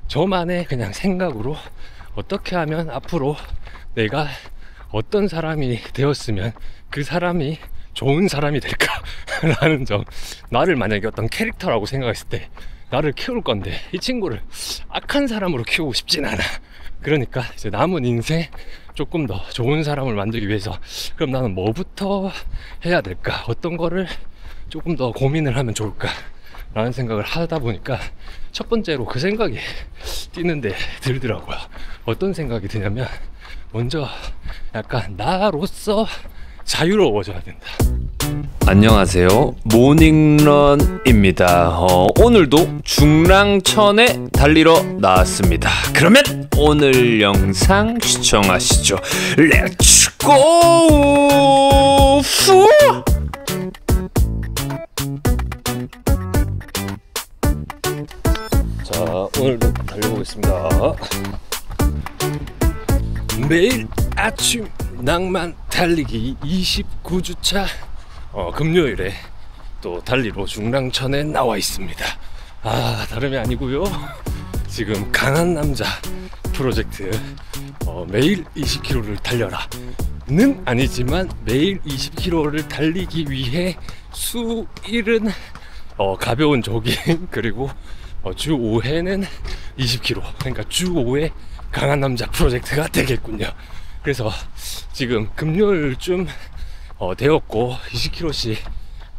저만의 그냥 생각으로 어떻게 하면 앞으로 내가 어떤 사람이 되었으면 그 사람이 좋은 사람이 될까 라는 점. 나를 만약에 어떤 캐릭터라고 생각했을 때 나를 키울 건데 이 친구를 악한 사람으로 키우고 싶진 않아. 그러니까 이제 남은 인생 조금 더 좋은 사람을 만들기 위해서 그럼 나는 뭐부터 해야 될까, 어떤 거를 조금 더 고민을 하면 좋을까 라는 생각을 하다 보니까 첫 번째로 그 생각이 뛰는데 들더라고요. 어떤 생각이 드냐면, 먼저 약간 나로서 자유로워져야 된다. 안녕하세요, 모닝런입니다. 오늘도 중랑천에 달리러 나왔습니다. 그러면 오늘 영상 시청하시죠. 렛츠고! 자, 오늘도 달려보겠습니다. 매일 아침 낭만 달리기 29주차 금요일에 또 달리러 중랑천에 나와 있습니다. 다름이 아니고요, 지금 강한 남자 프로젝트 매일 20km를 달려라는 아니지만 매일 20km를 달리기 위해 수일은 가벼운 조깅, 그리고 주 5회는 20km, 그러니까 주 5회 강한 남자 프로젝트가 되겠군요. 그래서 지금 금요일쯤 되었고 20km씩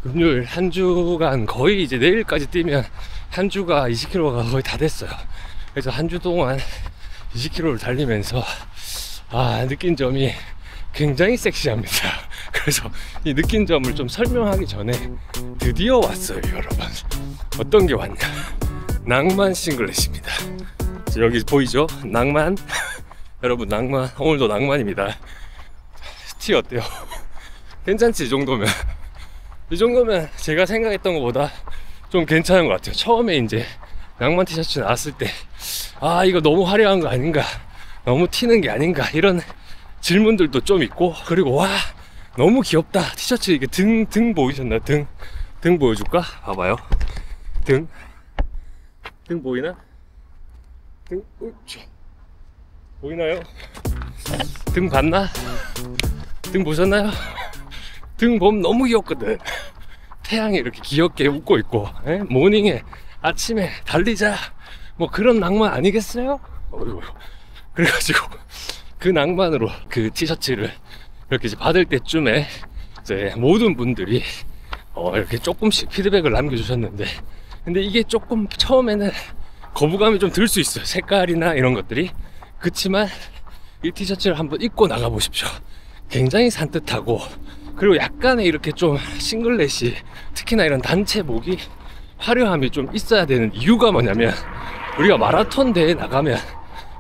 금요일 한 주간, 거의 이제 내일까지 뛰면 한 주가 20km가 거의 다 됐어요. 그래서 한 주 동안 20km를 달리면서 느낀 점이 굉장히 섹시합니다. 그래서 이 느낀 점을 좀 설명하기 전에 드디어 왔어요, 여러분. 어떤 게 왔냐? 낭만 싱글렛입니다. 여기 보이죠? 낭만. 여러분, 낭만. 오늘도 낭만입니다. 티 어때요? 괜찮지? 이 정도면 제가 생각했던 것보다 좀 괜찮은 것 같아요. 처음에 이제 낭만 티셔츠 나왔을 때 이거 너무 화려한 거 아닌가, 너무 튀는 게 아닌가, 이런 질문들도 좀 있고, 그리고 와 너무 귀엽다. 티셔츠 이게 등 보이셨나요? 등 보여줄까? 봐봐요. 등 보이나? 보이나요? 등 봤나? 등 보셨나요? 등 보면 너무 귀엽거든. 태양이 이렇게 귀엽게 웃고 있고, 모닝에 아침에 달리자, 뭐 그런 낭만 아니겠어요? 그래가지고 그 낭만으로 그 티셔츠를 이렇게 이제 받을 때쯤에 이제 모든 분들이 이렇게 조금씩 피드백을 남겨주셨는데, 근데 이게 조금 처음에는 거부감이 좀 들 수 있어요, 색깔이나 이런 것들이. 그치만 이 티셔츠를 한번 입고 나가보십시오. 굉장히 산뜻하고, 그리고 약간의 이렇게 좀 싱글렛이, 특히나 이런 단체복이 화려함이 좀 있어야 되는 이유가 뭐냐면, 우리가 마라톤 대회에 나가면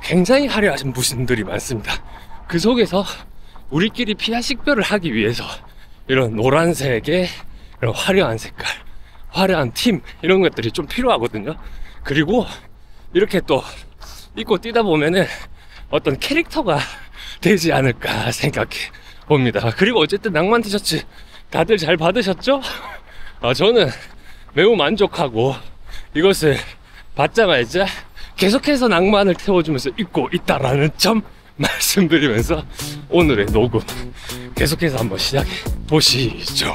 굉장히 화려하신 분들이 많습니다. 그 속에서 우리끼리 피아 식별을 하기 위해서 이런 노란색의 이런 화려한 색깔, 화려한 팀, 이런 것들이 좀 필요하거든요. 그리고 이렇게 또 입고 뛰다 보면은 어떤 캐릭터가 되지 않을까 생각해 봅니다. 그리고 어쨌든 낭만 티셔츠 다들 잘 받으셨죠? 저는 매우 만족하고 이것을 받자마자 계속해서 낭만을 태워주면서 입고 있다라는 점 말씀드리면서 오늘의 녹음 계속해서 한번 시작해 보시죠.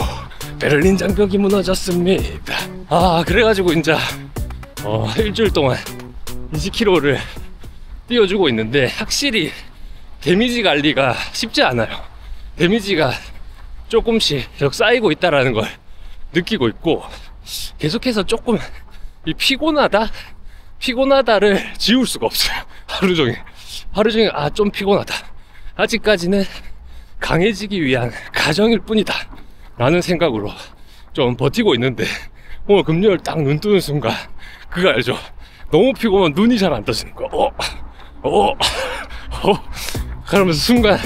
베를린 장벽이 무너졌습니다. 그래가지고 이제 일주일 동안 20km를 뛰어주고 있는데, 확실히 데미지 관리가 쉽지 않아요. 데미지가 조금씩 쌓이고 있다라는 걸 느끼고 있고, 계속해서 조금 이 피곤하다를 지울 수가 없어요. 하루 종일 좀 피곤하다, 아직까지는 강해지기 위한 과정일 뿐이다 라는 생각으로 좀 버티고 있는데, 오늘 금요일 딱 눈 뜨는 순간 그거 알죠? 너무 피곤하면 눈이 잘 안 떠지는 거야. 그러면서 순간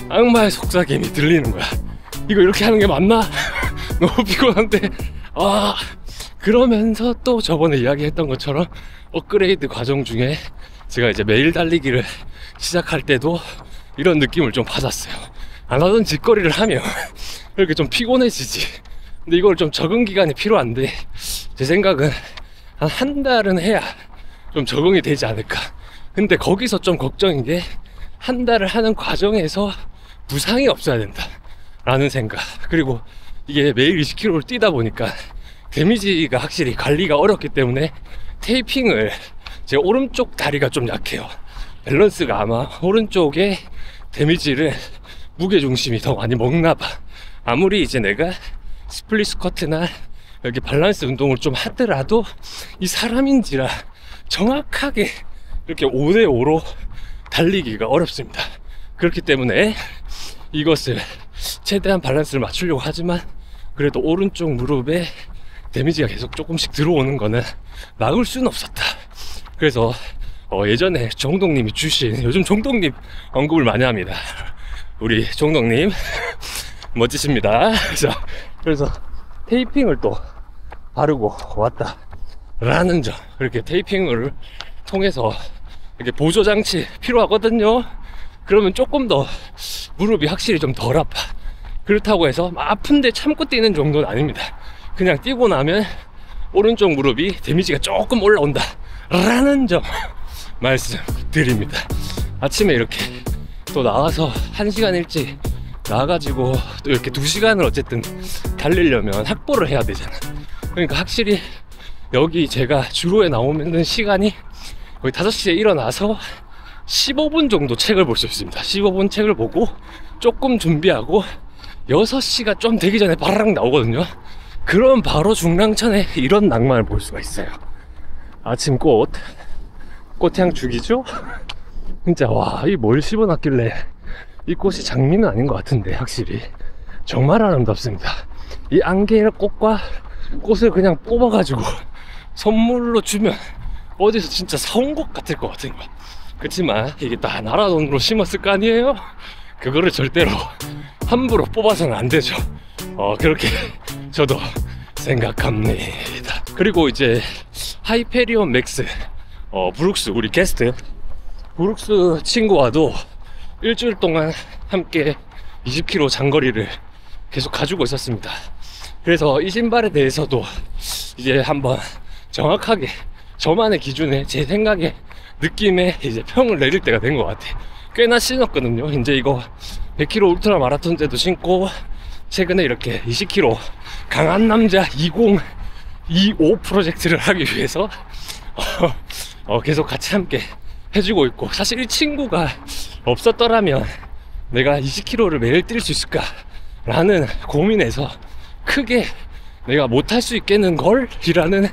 악마의 속삭임이 들리는 거야. 이거 이렇게 하는 게 맞나? 너무 피곤한데. 그러면서 또 저번에 이야기했던 것처럼 업그레이드 과정 중에 제가 이제 매일 달리기를 시작할 때도 이런 느낌을 좀 받았어요. 안 하던 짓거리를 하면 이렇게 좀 피곤해지지. 근데 이걸 좀 적응 기간이 필요한데, 제 생각은 한 달은 해야 좀 적응이 되지 않을까. 근데 거기서 좀 걱정인 게 한 달을 하는 과정에서 부상이 없어야 된다 라는 생각. 그리고 이게 매일 20km를 뛰다 보니까 데미지가 확실히 관리가 어렵기 때문에 테이핑을, 제 오른쪽 다리가 좀 약해요. 밸런스가 아마 오른쪽에 데미지를, 무게중심이 더 많이 먹나봐. 아무리 이제 내가 스플릿 스쿼트나 여기 밸런스 운동을 좀 하더라도 이 사람인지라 정확하게 이렇게 5대5로 달리기가 어렵습니다. 그렇기 때문에 이것을 최대한 밸런스를 맞추려고 하지만 그래도 오른쪽 무릎에 데미지가 계속 조금씩 들어오는 거는 막을 수는 없었다. 그래서 예전에 정동님이 주신, 요즘 정동님 언급을 많이 합니다. 우리 정동님 멋지십니다. 그래서 테이핑을 또 바르고 왔다 라는 점. 이렇게 테이핑을 통해서 이렇게 보조장치 필요하거든요. 그러면 조금 더 무릎이 확실히 좀 덜 아파. 그렇다고 해서 아픈데 참고 뛰는 정도는 아닙니다. 그냥 뛰고 나면 오른쪽 무릎이 데미지가 조금 올라온다 라는 점 말씀드립니다. 아침에 이렇게 또 나와서 1시간 일찍 나와가지고 또 이렇게 2시간을 어쨌든 달리려면 확보를 해야 되잖아. 그러니까 확실히 여기 제가 주로에 나오는 시간이 거의 5시에 일어나서 15분 정도 책을 볼 수 있습니다. 15분 책을 보고 조금 준비하고 6시가 좀 되기 전에 바라락 나오거든요. 그럼 바로 중랑천에 이런 낭만을 볼 수가 있어요. 아침 꽃향 죽이죠? 진짜 와, 이 뭘 심어놨길래 이 꽃이 장미는 아닌 것 같은데 확실히 정말 아름답습니다. 이 안개의 꽃과 꽃을 그냥 뽑아가지고 선물로 주면 어디서 진짜 사온 것 같을 것 같은 거야. 그렇지만 이게 다 나라 돈으로 심었을 거 아니에요? 그거를 절대로 함부로 뽑아서는 안 되죠. 그렇게 저도 생각합니다. 그리고 이제 하이페리온 맥스, 브룩스, 우리 게스트 브룩스 친구와도 일주일 동안 함께 20km 장거리를 계속 가지고 있었습니다. 그래서 이 신발에 대해서도 이제 한번 정확하게 저만의 기준에, 제 생각에, 느낌에 이제 평을 내릴 때가 된 것 같아. 꽤나 신었거든요. 이제 이거 100km 울트라 마라톤 때도 신고, 최근에 이렇게 20km 강한 남자 2025 프로젝트를 하기 위해서 계속 같이 함께 해주고 있고, 사실 이 친구가 없었더라면 내가 20km를 매일 뛸 수 있을까 라는 고민에서 크게 내가 못할 수 있겠는 걸 이라는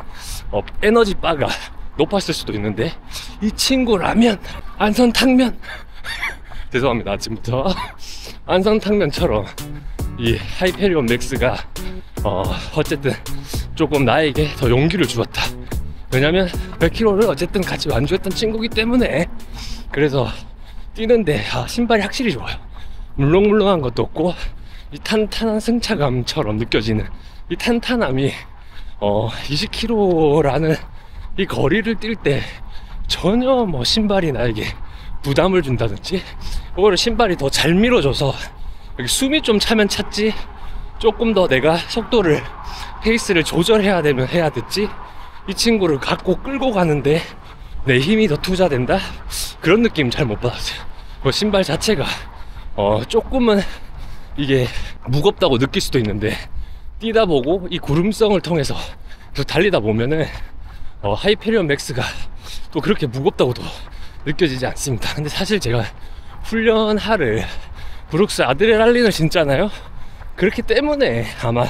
에너지 바가 높았을 수도 있는데, 이 친구라면 안성탕면 죄송합니다 아침부터 안성탕면처럼 이 하이페리온 맥스가 어쨌든 조금 나에게 더 용기를 주었다. 왜냐면 100km를 어쨌든 같이 완주했던 친구기 때문에. 그래서 뛰는데 신발이 확실히 좋아요. 물렁물렁한 것도 없고 이 탄탄한 승차감처럼 느껴지는 이 탄탄함이 20km라는 이 거리를 뛸 때 전혀 뭐 신발이 나에게 부담을 준다든지, 그거를 신발이 더 잘 밀어줘서 여기 숨이 좀 차면 찼지, 조금 더 내가 속도를, 페이스를 조절해야 되면 해야 됐지, 이 친구를 갖고 끌고 가는데 내 힘이 더 투자된다? 그런 느낌 잘 못 받았어요. 그 신발 자체가 조금은 이게 무겁다고 느낄 수도 있는데, 뛰다 보고 이 구름성을 통해서 계속 달리다 보면은 하이페리온 맥스가 또 그렇게 무겁다고도 느껴지지 않습니다. 근데 사실 제가 훈련하를 브룩스 아드레날린을 신잖아요. 그렇기 때문에 아마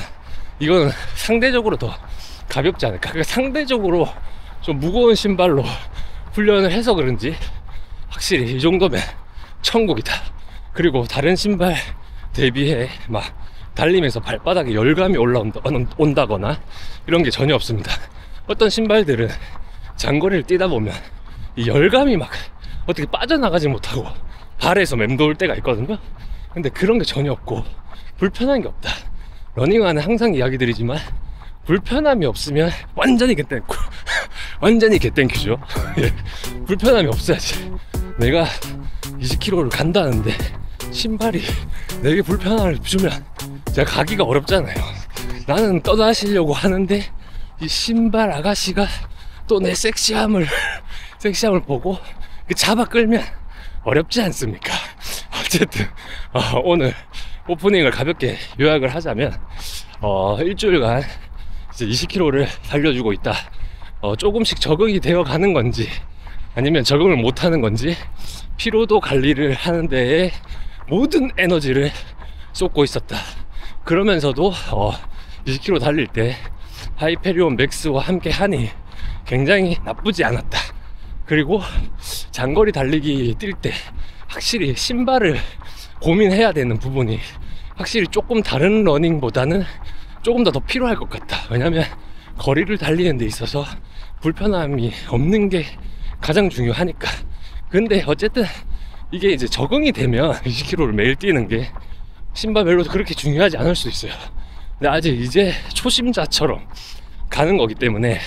이거는 상대적으로 더 가볍지 않을까. 그러니까 상대적으로 좀 무거운 신발로 훈련을 해서 그런지 확실히 이 정도면 천국이다. 그리고 다른 신발 대비해 막 달리면서 발바닥에 열감이 온다거나 이런 게 전혀 없습니다. 어떤 신발들은 장거리를 뛰다 보면 이 열감이 막 어떻게 빠져나가지 못하고 발에서 맴돌 때가 있거든요. 근데 그런 게 전혀 없고 불편한 게 없다. 러닝화는 항상 이야기 드리지만 불편함이 없으면 완전히 개땡큐 완전히 개땡큐죠. 불편함이 없어야지. 내가 20km를 간다는데 신발이 내게 불편함을 주면 제가 가기가 어렵잖아요. 나는 떠나시려고 하는데 이 신발 아가씨가 또 내 섹시함을 섹시함을 보고 잡아 끌면 어렵지 않습니까? 어쨌든 오늘 오프닝을 가볍게 요약을 하자면 일주일간 이제 20km를 달려주고 있다. 조금씩 적응이 되어 가는 건지 아니면 적응을 못 하는 건지 피로도 관리를 하는 데에 모든 에너지를 쏟고 있었다. 그러면서도 20km 달릴 때 하이페리온 맥스와 함께 하니 굉장히 나쁘지 않았다. 그리고 장거리 달리기 뛸 때 확실히 신발을 고민해야 되는 부분이 확실히 조금 다른 러닝보다는 조금 더 필요할 것 같다. 왜냐면 거리를 달리는 데 있어서 불편함이 없는 게 가장 중요하니까. 근데 어쨌든 이게 이제 적응이 되면 20km를 매일 뛰는 게 신발 별로 그렇게 중요하지 않을 수 있어요. 근데 아직 이제 초심자처럼 가는 거기 때문에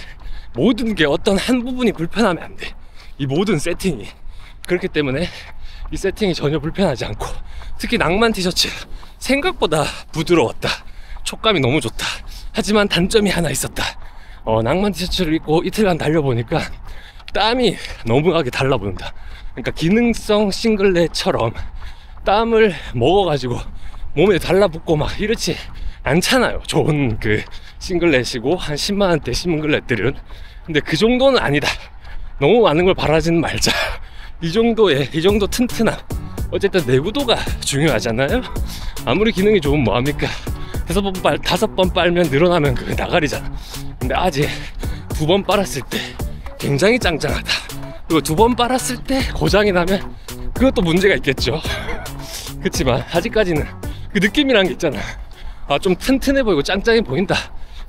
모든 게 어떤 한 부분이 불편하면 안 돼. 이 모든 세팅이. 그렇기 때문에 이 세팅이 전혀 불편하지 않고, 특히 낭만 티셔츠 생각보다 부드러웠다. 촉감이 너무 좋다. 하지만 단점이 하나 있었다. 낭만 티셔츠를 입고 이틀간 달려보니까 땀이 너무하게 달라붙는다. 그러니까 기능성 싱글렛처럼 땀을 먹어가지고 몸에 달라붙고 막 이렇지 않잖아요. 좋은 그 싱글렛이고 한 10만원대 싱글렛들은. 근데 그 정도는 아니다. 너무 많은 걸 바라지는 말자. 이 정도 튼튼함. 어쨌든 내구도가 중요하잖아요. 아무리 기능이 좋으면 뭐합니까? 5번 빨면 늘어나면 그게 나가리잖아. 근데 아직 2번 빨았을 때 굉장히 짱짱하다. 그리고 2번 빨았을 때 고장이 나면 그것도 문제가 있겠죠. 그치만 아직까지는 그 느낌이란 게 있잖아. 좀 튼튼해 보이고 짱짱해 보인다.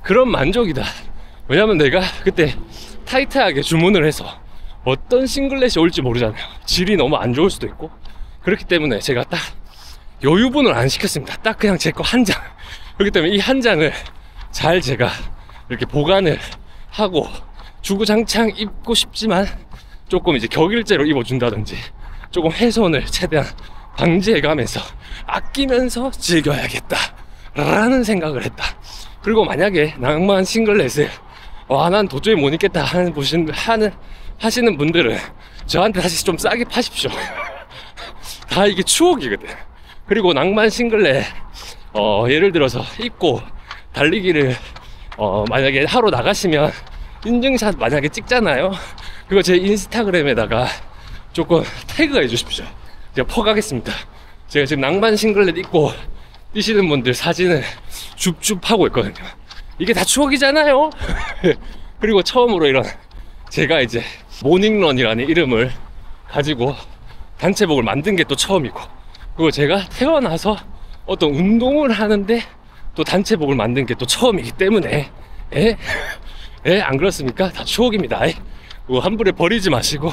그런 만족이다. 왜냐면 내가 그때 타이트하게 주문을 해서 어떤 싱글렛이 올지 모르잖아요. 질이 너무 안 좋을 수도 있고. 그렇기 때문에 제가 딱 여유분을 안 시켰습니다. 딱 그냥 제 거 한 장. 그렇기 때문에 이 한 장을 잘 제가 이렇게 보관을 하고 주구장창 입고 싶지만 조금 이제 격일제로 입어준다든지 조금 훼손을 최대한 방지해가면서 아끼면서 즐겨야겠다 라는 생각을 했다. 그리고 만약에 낭만 싱글렛을 난 도저히 못 입겠다 하시는 분들은 저한테 다시 좀 싸게 파십시오. 다 이게 추억이거든. 그리고 낭만 싱글렛 예를 들어서 입고 달리기를 만약에 하러 나가시면 인증샷 만약에 찍잖아요. 그거 제 인스타그램에다가 조금 태그해 주십시오. 제가 퍼가겠습니다. 제가 지금 낭만 싱글렛 입고 뛰시는 분들 사진을 줍줍 하고 있거든요. 이게 다 추억이잖아요. 그리고 처음으로 이런 제가 이제 모닝런이라는 이름을 가지고 단체복을 만든 게 또 처음이고, 그리고 제가 태어나서 어떤 운동을 하는데 또 단체복을 만든 게 또 처음이기 때문에 안 그렇습니까? 다 추억입니다. 그거 함부로 버리지 마시고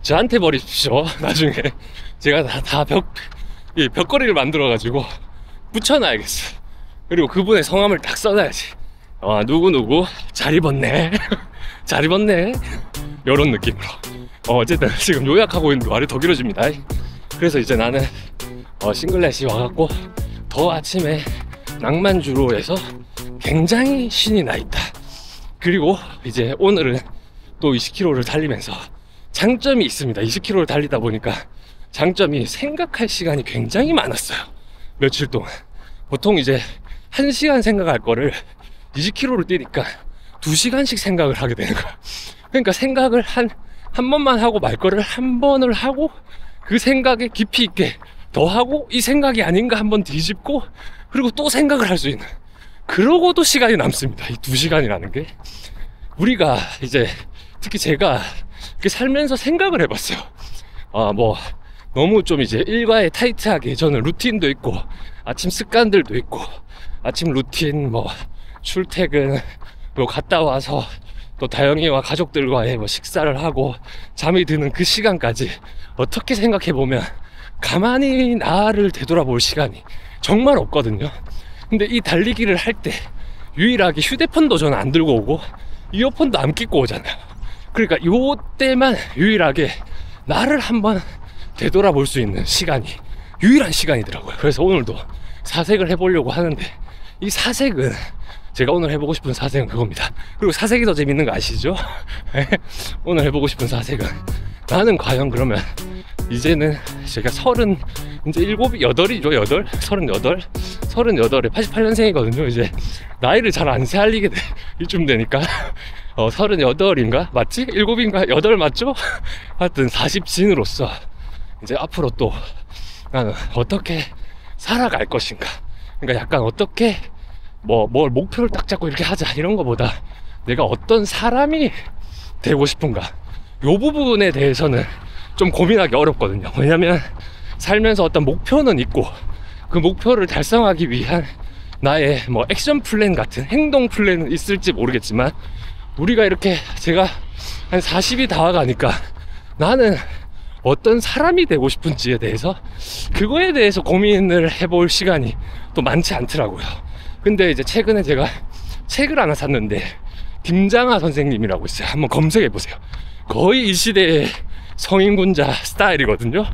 저한테 버리십시오. 나중에 제가 다 벽걸이를 만들어 가지고 붙여놔야겠어. 그리고 그분의 성함을 딱 써놔야지. 누구누구 잘 입었네. 잘 입었네. 요런 느낌으로. 어쨌든 지금 요약하고 있는데 말이 더 길어집니다. 그래서 이제 나는 싱글렛이 와갖고 더 아침에 낭만주로에서 굉장히 신이 나 있다. 그리고 이제 오늘은 또 20km를 달리면서 장점이 있습니다. 20km를 달리다 보니까 장점이 생각할 시간이 굉장히 많았어요. 며칠 동안. 보통 이제 1시간 생각할 거를 20km를 뛰니까 2시간씩 생각을 하게 되는 거야. 그러니까 생각을 한 번만 하고 말 거를 한 번을 하고 그 생각에 깊이 있게 더 하고 이 생각이 아닌가 한번 뒤집고 그리고 또 생각을 할 수 있는, 그러고도 시간이 남습니다. 이 2시간이라는 게. 우리가 이제 특히 제가 이렇게 살면서 생각을 해봤어요. 너무 좀 이제 일과에 타이트하게 저는 루틴도 있고 아침 습관들도 있고 아침 루틴 출퇴근 갔다 와서 또 다영이와 가족들과의 식사를 하고 잠이 드는 그 시간까지 어떻게 생각해보면 가만히 나를 되돌아볼 시간이 정말 없거든요. 근데 이 달리기를 할 때 유일하게 휴대폰도 저는 안 들고 오고 이어폰도 안 끼고 오잖아요. 그러니까 이때만 유일하게 나를 한번 되돌아볼 수 있는 시간이 유일한 시간이더라고요. 그래서 오늘도 사색을 해보려고 하는데 이 사색은 제가 오늘 해보고 싶은 사색은 그겁니다. 그리고 사색이 더 재밌는 거 아시죠? 오늘 해보고 싶은 사색은 나는 과연 그러면 이제는 제가 이제 8이죠. 38에 88년생이거든요. 이제 나이를 잘 안 새알리게 돼. 이쯤 되니까 38인가? 맞지? 7인가? 8 맞죠? 하여튼 40진으로서 이제 앞으로 또 나는 어떻게 살아갈 것인가. 그러니까 약간 어떻게 뭘 목표를 딱 잡고 이렇게 하자 이런 거보다 내가 어떤 사람이 되고 싶은가, 요 부분에 대해서는 좀 고민하기 어렵거든요. 왜냐면 살면서 어떤 목표는 있고 그 목표를 달성하기 위한 나의 액션 플랜 같은 행동 플랜은 있을지 모르겠지만, 우리가 이렇게 제가 한 40이 다가가니까 나는 어떤 사람이 되고 싶은지에 대해서, 그거에 대해서 고민을 해볼 시간이 또 많지 않더라고요. 근데 이제 최근에 제가 책을 하나 샀는데, 김장하 선생님이라고 있어요. 한번 검색해 보세요. 거의 이 시대의 성인군자 스타일이거든요.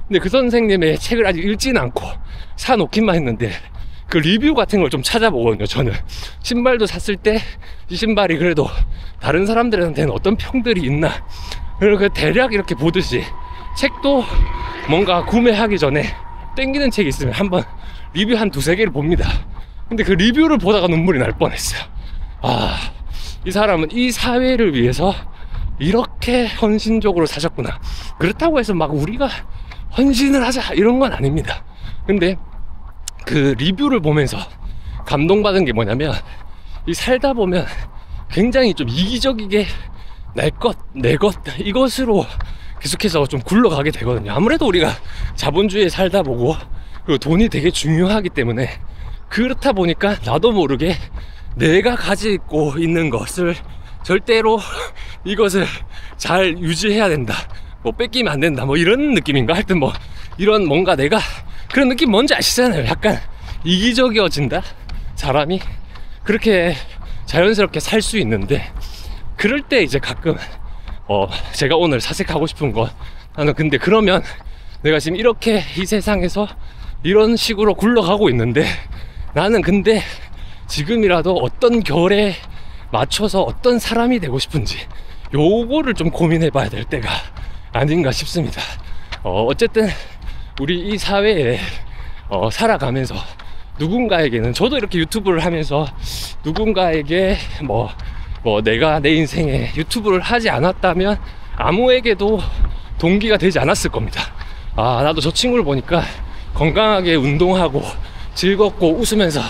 근데 그 선생님의 책을 아직 읽지는 않고 사놓기만 했는데, 그 리뷰 같은 걸 좀 찾아보거든요. 저는 신발도 샀을 때 이 신발이 그래도 다른 사람들한테는 어떤 평들이 있나, 그리고 대략 이렇게 보듯이 책도 뭔가 구매하기 전에 땡기는 책이 있으면 한번 리뷰 한 2-3개를 봅니다. 근데 그 리뷰를 보다가 눈물이 날 뻔했어요. 이 사람은 이 사회를 위해서 이렇게 헌신적으로 사셨구나. 그렇다고 해서 막 우리가 헌신을 하자 이런 건 아닙니다. 근데 그 리뷰를 보면서 감동받은 게 뭐냐면, 이 살다 보면 굉장히 좀 이기적이게 내 것 이것으로 계속해서 좀 굴러가게 되거든요. 아무래도 우리가 자본주의에 살다 보고, 그리고 돈이 되게 중요하기 때문에, 그렇다 보니까 나도 모르게 내가 가지고 있는 것을 절대로 이것을 잘 유지해야 된다, 뺏기면 안 된다, 이런 느낌인가. 하여튼 이런 뭔가 내가 그런 느낌 뭔지 아시잖아요. 약간 이기적이어진다, 사람이. 그렇게 자연스럽게 살 수 있는데, 그럴 때 이제 가끔 제가 오늘 사색하고 싶은 건, 나는 근데 그러면 내가 지금 이렇게 이 세상에서 이런 식으로 굴러가고 있는데, 나는 근데 지금이라도 어떤 결에 맞춰서 어떤 사람이 되고 싶은지, 요거를 좀 고민해 봐야 될 때가 아닌가 싶습니다. 어쨌든 우리 이 사회에 살아가면서 누군가에게는, 저도 이렇게 유튜브를 하면서 누군가에게 내가 내 인생에 유튜브를 하지 않았다면 아무에게도 동기가 되지 않았을 겁니다. 나도 저 친구를 보니까 건강하게 운동하고 즐겁고 웃으면서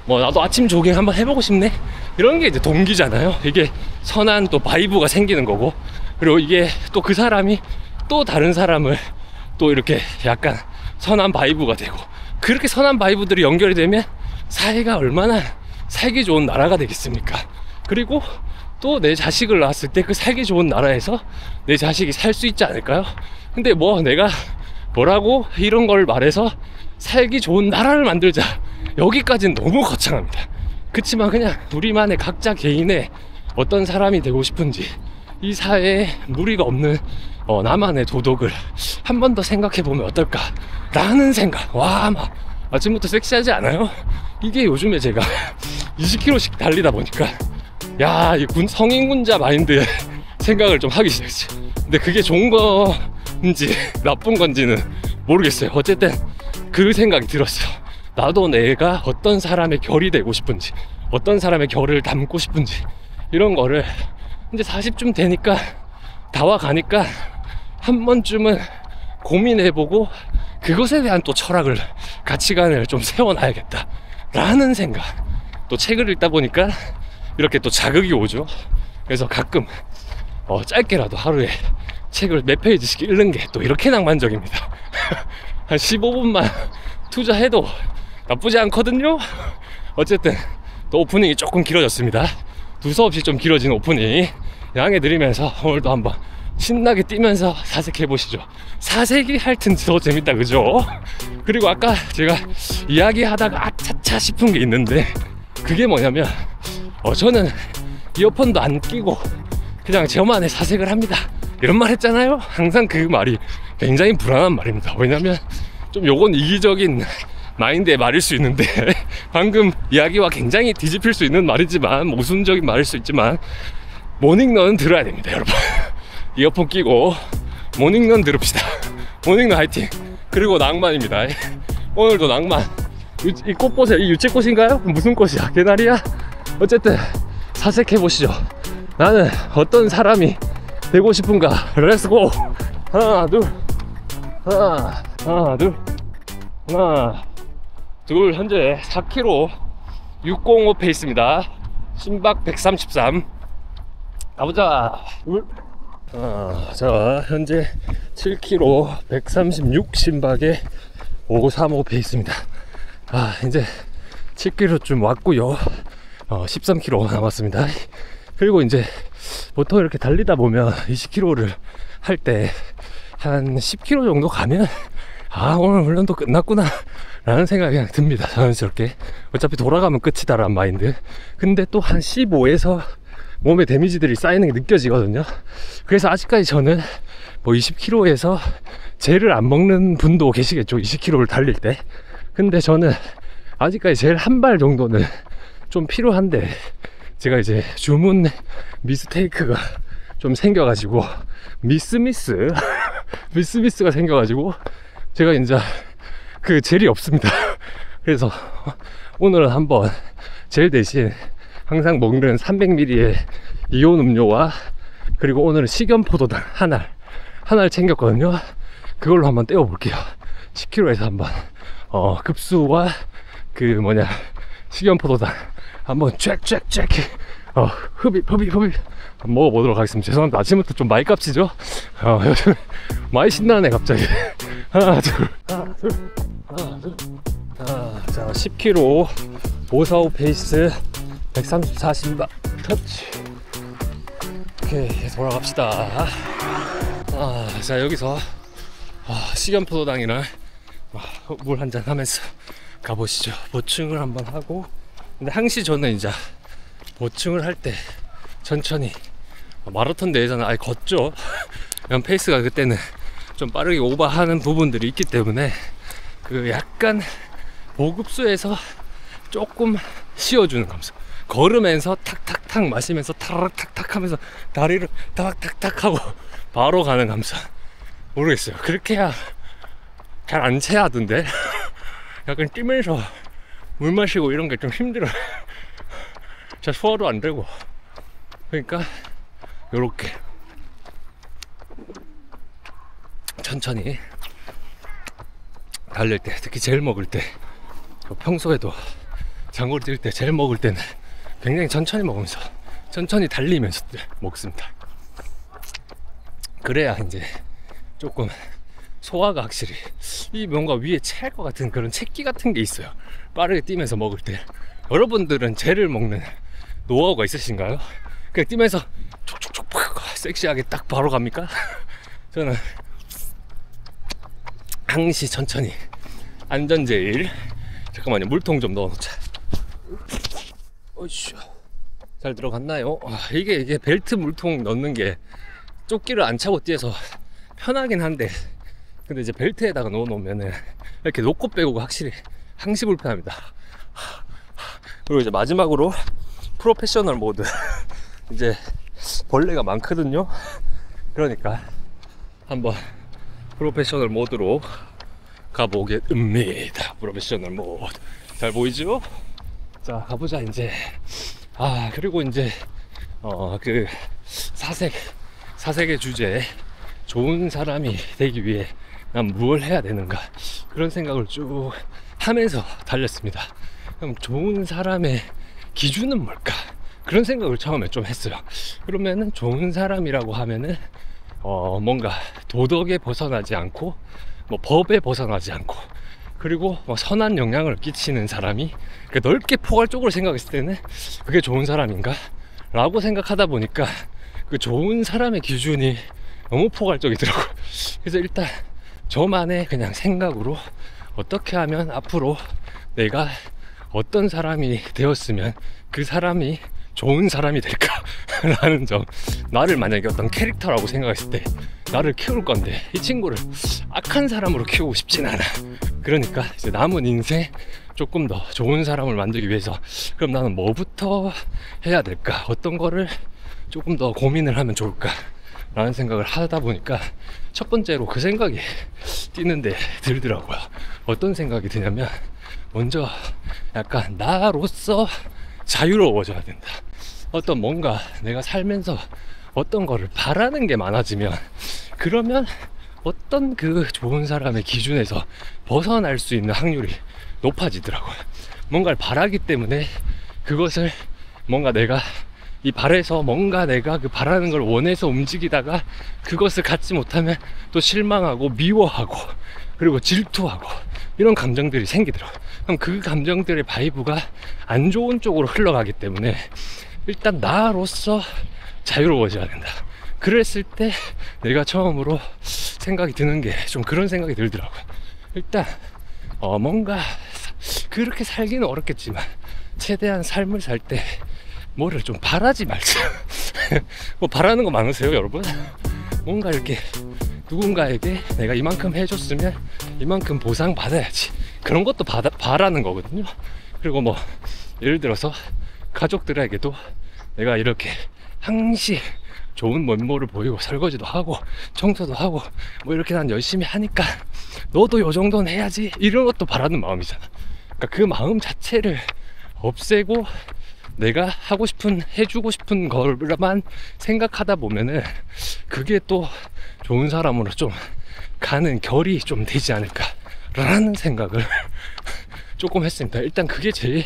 나도 아침 조깅 한번 해보고 싶네, 이런 게 이제 동기잖아요. 이게 선한 또 바이브가 생기는 거고, 그리고 이게 또 그 사람이 또 다른 사람을 또 이렇게 약간 선한 바이브가 되고, 그렇게 선한 바이브들이 연결이 되면 사회가 얼마나 살기 좋은 나라가 되겠습니까? 그리고 또 내 자식을 낳았을 때 그 살기 좋은 나라에서 내 자식이 살 수 있지 않을까요? 근데 내가 뭐라고 이런 걸 말해서 살기 좋은 나라를 만들자, 여기까지는 너무 거창합니다. 그치만 그냥 우리만의 각자 개인의 어떤 사람이 되고 싶은지, 이 사회에 무리가 없는 나만의 도덕을 한 번 더 생각해보면 어떨까 라는 생각. 아침부터 섹시하지 않아요? 이게 요즘에 제가 20km씩 달리다 보니까 이 성인군자 마인드의 생각을 좀 하기 시작했지. 근데 그게 좋은 건지 나쁜 건지는 모르겠어요. 어쨌든 그 생각이 들었어요. 나도 내가 어떤 사람의 결이 되고 싶은지, 어떤 사람의 결을 담고 싶은지, 이런 거를 이제 40쯤 되니까 다와가니까 한 번쯤은 고민해보고, 그것에 대한 또 철학을, 가치관을 좀 세워놔야겠다 라는 생각. 또 책을 읽다 보니까 이렇게 또 자극이 오죠. 그래서 가끔 짧게라도 하루에 책을 몇 페이지씩 읽는 게 또 이렇게 낭만적입니다. 한 15분만 투자해도 나쁘지 않거든요. 어쨌든 또 오프닝이 조금 길어졌습니다. 두서없이 좀 길어진 오프닝 양해드리면서 오늘도 한번 신나게 뛰면서 사색해보시죠. 사색이 하여튼 더 재밌다, 그죠? 그리고 아까 제가 이야기하다가 아차차 싶은 게 있는데, 그게 뭐냐면 저는 이어폰도 안 끼고 그냥 저만의 사색을 합니다, 이런 말 했잖아요. 항상 그 말이 굉장히 불안한 말입니다. 왜냐면 좀 요건 이기적인 마인드의 말일 수 있는데 방금 이야기와 굉장히 뒤집힐 수 있는 말이지만 모순적인 말일 수 있지만 모닝런 들어야 됩니다 여러분. 이어폰 끼고 모닝런 들읍시다. 모닝런 화이팅. 그리고 낭만입니다. 오늘도 낭만. 이 꽃 보세요. 이 유채꽃인가요? 무슨 꽃이야? 개나리야? 어쨌든 사색해보시죠. 나는 어떤 사람이 되고 싶은가. 렛츠고. 하나 둘 하나 둘. 현재 4km 605 페이스입니다. 심박 133. 가보자. 자 현재 7km 136 심박에 535 페이스입니다. 이제 7km 좀 왔고요. 13km 남았습니다. 그리고 이제 보통 이렇게 달리다 보면 20km를 할 때 한 10km 정도 가면 오늘 훈련도 끝났구나 라는 생각이 그냥 듭니다. 자연스럽게. 어차피 돌아가면 끝이다 라는 마인드. 근데 또 한 15에서 몸에 데미지들이 쌓이는 게 느껴지거든요. 그래서 아직까지 저는 뭐 20km에서 젤을 안 먹는 분도 계시겠죠, 20km를 달릴 때. 근데 저는 아직까지 젤 한 발 정도는 좀 필요한데, 제가 주문 미스테이크가 좀 생겨가지고 미스가 생겨가지고 제가 이제 그 젤이 없습니다. 그래서 오늘은 한번 젤 대신 항상 먹는 300ml의 이온 음료와, 그리고 오늘은 식염포도당 한 알 챙겼거든요. 그걸로 한번 때워볼게요. 10km에서 한번 급수와 식염포도당 한번 쫙쫙쫙 흡입 한번 먹어보도록 하겠습니다. 죄송합니다. 아침부터 좀 많이 깝치죠? 요즘 많이 신나네 갑자기. 하나 둘. 자 10km 545 페이스 134 심박 터치. 오케이, 돌아갑시다. 자 여기서 식염포도당이랑 물 한잔 하면서 가보시죠. 보충을 한번 하고. 근데 항시 저는 이제 보충을 할 때 천천히, 마라톤 대회에서는 아예 걷죠. 이런 페이스가 그때는 좀 빠르게 오버하는 부분들이 있기 때문에 약간 보급수에서 조금 쉬어주는 감성. 걸으면서 탁탁탁 마시면서 타락탁탁 하면서 다리를 탁탁탁 하고 바로 가는 감성. 모르겠어요. 그렇게 해야 잘 안 체하던데. 약간 뛰면서 물 마시고 이런 게 좀 힘들어요. 잘 소화도 안 되고. 그러니까 요렇게 천천히 달릴 때, 특히 젤 먹을 때, 평소에도 장거리 뛸 때 젤 먹을 때는 굉장히 천천히 먹으면서, 천천히 달리면서 먹습니다. 그래야 이제 조금 소화가 확실히, 이 뭔가 위에 체할 것 같은 그런 체기 같은 게 있어요. 빠르게 뛰면서 먹을 때. 여러분들은 젤을 먹는 노하우가 있으신가요? 그냥 뛰면서 촉촉촉 섹시하게 딱 바로 갑니까? 저는 항시 천천히 안전제일. 잠깐만요, 물통 좀 넣어놓자. 어이씨, 잘 들어갔나요? 이게 벨트 물통 넣는 게 조끼를 안 차고 뛰어서 편하긴 한데, 근데 이제 벨트에다가 넣어놓으면은 이렇게 놓고 빼고 확실히 항시 불편합니다. 그리고 이제 마지막으로 프로페셔널 모드. 이제 벌레가 많거든요. 그러니까 한번 프로페셔널 모드로 가보겠습니다. 프로페셔널 모드 잘 보이죠? 자 가보자 이제. 그리고 이제 사색의 주제, 좋은 사람이 되기 위해 난 무엇을 해야 되는가, 그런 생각을 쭉 하면서 달렸습니다. 그럼 좋은 사람의 기준은 뭘까, 그런 생각을 처음에 좀 했어요. 그러면은 좋은 사람이라고 하면은 뭔가 도덕에 벗어나지 않고, 뭐 법에 벗어나지 않고, 그리고 뭐 선한 영향을 끼치는 사람이, 넓게 포괄적으로 생각했을 때는 그게 좋은 사람인가 라고 생각하다 보니까 그 좋은 사람의 기준이 너무 포괄적이더라고요. 그래서 일단 저만의 그냥 생각으로 어떻게 하면 앞으로 내가 어떤 사람이 되었으면 그 사람이 좋은 사람이 될까 라는 점. 나를 만약에 어떤 캐릭터라고 생각했을 때 나를 키울 건데 이 친구를 악한 사람으로 키우고 싶진 않아. 그러니까 이제 남은 인생 조금 더 좋은 사람을 만들기 위해서 그럼 나는 뭐부터 해야 될까? 어떤 거를 조금 더 고민을 하면 좋을까? 라는 생각을 하다 보니까 첫 번째로 그 생각이 뛰는데 들더라고요. 어떤 생각이 드냐면 먼저 약간 나로서 자유로워져야 된다. 어떤 뭔가 내가 살면서 어떤 거를 바라는 게 많아지면 그러면 어떤 그 좋은 사람의 기준에서 벗어날 수 있는 확률이 높아지더라고요. 뭔가를 바라기 때문에 그것을 뭔가 내가 이 발에서 뭔가 내가 그 바라는 걸 원해서 움직이다가 그것을 갖지 못하면 또 실망하고 미워하고 그리고 질투하고 이런 감정들이 생기더라고요. 그럼 그 감정들의 바이브가 안 좋은 쪽으로 흘러가기 때문에 일단 나로서 자유로워져야 된다. 그랬을 때 내가 처음으로 생각이 드는 게 좀 그런 생각이 들더라고요. 일단 뭔가 그렇게 살기는 어렵겠지만 최대한 삶을 살 때 뭐를 좀 바라지 말자. 뭐 바라는 거 많으세요, 여러분? 뭔가 이렇게 누군가에게 내가 이만큼 해줬으면 이만큼 보상 받아야지. 그런 것도 바라는 거거든요. 그리고 뭐 예를 들어서 가족들에게도 내가 이렇게 항시 좋은 면모를 보이고 설거지도 하고 청소도 하고 뭐 이렇게 난 열심히 하니까 너도 요 정도는 해야지, 이런 것도 바라는 마음이잖아. 그러니까 그 마음 자체를 없애고 내가 하고 싶은, 해주고 싶은 걸만 생각하다 보면은 그게 또 좋은 사람으로 좀 가는 결이 좀 되지 않을까라는 생각을 조금 했습니다. 일단 그게 제일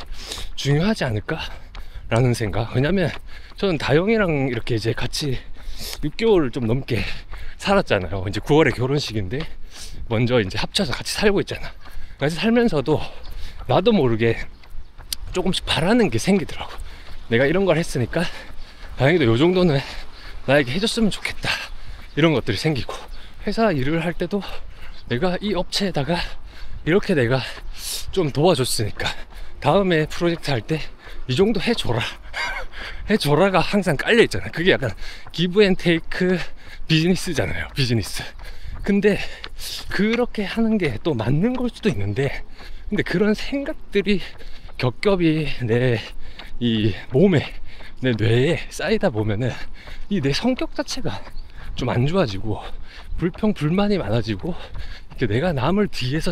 중요하지 않을까라는 생각. 왜냐면 저는 다영이랑 이렇게 이제 같이 6개월을 좀 넘게 살았잖아요. 이제 9월에 결혼식인데 먼저 이제 합쳐서 같이 살고 있잖아. 같이 살면서도 나도 모르게 조금씩 바라는 게 생기더라고. 내가 이런 걸 했으니까 다행히도 요 정도는 나에게 해줬으면 좋겠다, 이런 것들이 생기고, 회사 일을 할 때도 내가 이 업체에다가 이렇게 내가 좀 도와줬으니까 다음에 프로젝트 할 때 이 정도 해줘라 해줘라가 항상 깔려있잖아. 그게 약간 기브 앤 테이크 비즈니스잖아요, 비즈니스. 근데 그렇게 하는 게 또 맞는 걸 수도 있는데, 근데 그런 생각들이 겹겹이 내 이 몸에, 내 뇌에 쌓이다 보면은 이 내 성격 자체가 좀 안 좋아지고 불평 불만이 많아지고 이렇게 내가 남을 뒤에서